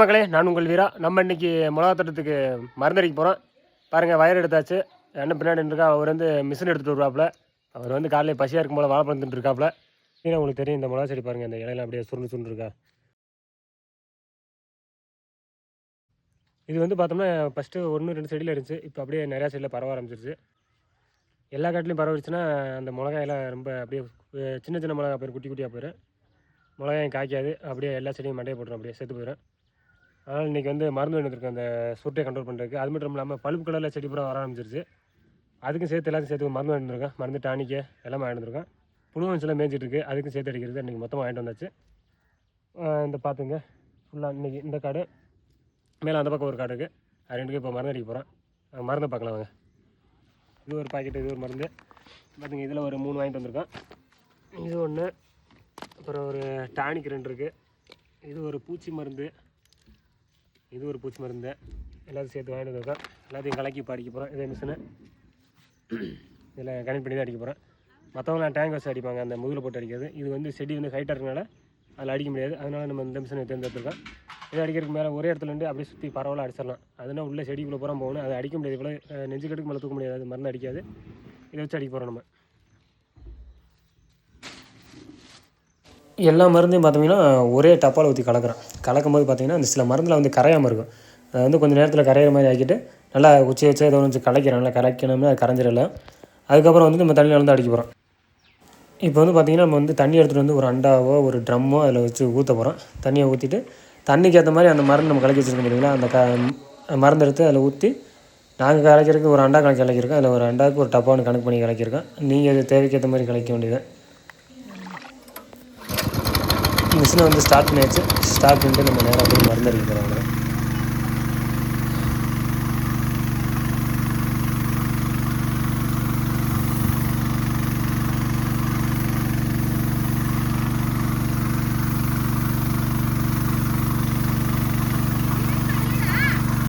மக்களே, நான் உங்கள் வீரா. நம்ம இன்னைக்கு மிளகா தோட்டத்துக்கு மருந்தடிக்க போகிறோம். பாருங்கள், வயர் எடுத்தாச்சு. அண்ணன் பின்னாடி இருக்கா. அவர் வந்து மிஷின் எடுத்துகிட்டு வருவாப்புல. அவர் வந்து காலையில் பசியாக இருக்கும் போல வாழைப்பழம் தின்ட்டு இருக்காப்புல. ஏன்னா உங்களுக்கு தெரியும், இந்த மிளகா செடி பாருங்கள், இந்த இலையெல்லாம் அப்படியே சுருண்டு இருக்கா. இது வந்து பார்த்தோம்னா ஃபஸ்ட்டு 1-2 செடியில் இருந்துச்சு. இப்போ அப்படியே நிறையா செடியில் பரவ ஆரம்பிச்சிருச்சு. எல்லா காட்டிலையும் பரவிடுச்சுன்னா அந்த மிளகாயெல்லாம் ரொம்ப அப்படியே சின்ன சின்ன மிளகா போயிடும், குட்டி குட்டியாக போயிடும். மிளகாயும் காய்க்காது, அப்படியே எல்லா செடியும் மண்டையை போட்டுரும், அப்படியே செத்து போயிடும். அதனால் இன்றைக்கி வந்து மருந்து வந்துருக்கேன் அந்த சுருட்டையை கண்ட்ரோல் பண்ணுறதுக்கு. அது மட்டும் இல்லாமல் பழுப்பு கலரில் செடி பூரா வர ஆரம்பிச்சிருச்சு. அதுக்கும் சேர்த்து எல்லாத்தையும் சேர்த்து மருந்து வாங்கிட்டு வந்திருக்கேன். மருந்து டானிக்கு எல்லாமே வாங்கிட்டு வந்திருக்கேன். புழுவன்ஸ்லாம் மேய்ச்சிட்டு இருக்குது, அதுக்கும் சேர்த்து அடிக்கிறது இன்றைக்கி மொத்தமாக வாங்கிட்டு வந்தாச்சு. இந்த பார்த்துங்க, ஃபுல்லாக இன்றைக்கி இந்த காடு மேலே அந்த பக்கம் ஒரு காடு இருக்குது. அது ரெண்டுக்கு இப்போ மருந்து அடிக்க போகிறேன். மருந்தை பார்க்கலாம் வாங்க. இது ஒரு பாக்கெட்டு, இது ஒரு மருந்து பார்த்துங்க. இதில் ஒரு 3 வாங்கிட்டு வந்திருக்கேன். இது ஒன்று, அப்புறம் ஒரு டானிக் 2 இருக்குது. இது ஒரு பூச்சி மருந்து, இது ஒரு பூச்சி மருந்து. எல்லாத்தையும் சேர்த்து வாங்கிட்டு வந்திருக்கேன். எல்லாத்தையும் கலக்கி இப்போ அடிக்க போகிறேன். இதே மிஷினை இதில் கனெக்ட் பண்ணி தான் அடிக்க போகிறேன். மற்றவங்களாம் டேங்க் வச்சு அடிப்பாங்க, அந்த முதுகில் போட்டு அடிக்கிறது. இது வந்து செடி வந்து ஹைட்டாக இருக்கனால அதில் அடிக்க முடியாது. அதனால் நம்ம இந்த மிஷினை தேர்ந்தெடுத்துருக்கோம். இது அடிக்கிறதுக்கு மேலே ஒரே இடத்துல இருந்து அப்படியே சுற்றி பரவலாக அடிச்சிடலாம். அதுனா உள்ள செடிக்குள்ளே பூரா போகணும், அதை அடிக்க முடியாது. இவ்வளோ நெஞ்சுக்கட்டுக்கு மேலே தூக்க முடியாது, அது மருந்து அடிக்காது. இதை வச்சு அடிக்க போகிறோம் நம்ம. எல்லா மருந்தையும் பார்த்தீங்கன்னா ஒரே டப்பாவில் ஊற்றி கலக்கும் போது பார்த்தீங்கன்னா அந்த சில மருந்தில் வந்து கரையாமல் இருக்கும். அதை வந்து கொஞ்சம் நேரத்தில் கரையிற மாதிரி ஆக்கிட்டு நல்லா குச்சி வச்சு ஏதோ ஒன்று கலைக்கிறோம். நல்லா கலைக்கணும்னா அது கரைஞ்சிடலாம். அதுக்கப்புறம் வந்து நம்ம தண்ணியில் வந்து அடிக்க போகிறோம். இப்போ வந்து பார்த்திங்கன்னா நம்ம வந்து தண்ணி எடுத்துகிட்டு வந்து ஒரு அண்டாவோ ஒரு ட்ரம்மோ அதில் வச்சு ஊற்ற போகிறோம். தண்ணியை ஊற்றிட்டு தண்ணிக்கு ஏற்ற மாதிரி அந்த மருந்து நம்ம கலக்கி வச்சுருக்க முடியுங்களா, அந்த மருந்து எடுத்து அதில் ஊற்றி நாங்கள் கலைக்கிறதுக்கு ஒரு அண்டா கலக்கியிருக்கோம். அதில் ஒரு அண்டாவுக்கு ஒரு டப்பான்னு கணக்கு பண்ணி கலக்கியிருக்கோம். நீங்கள் அது தேவைக்கு ஏற்ற மாதிரி கலைக்க வேண்டியது. மிஷினை வந்து ஸ்டார்ட் பண்ணியாச்சு. ஸ்டார்ட் பண்ணிட்டு நம்ம நேராக போய் மருந்து அடிக்க போகிறோம்.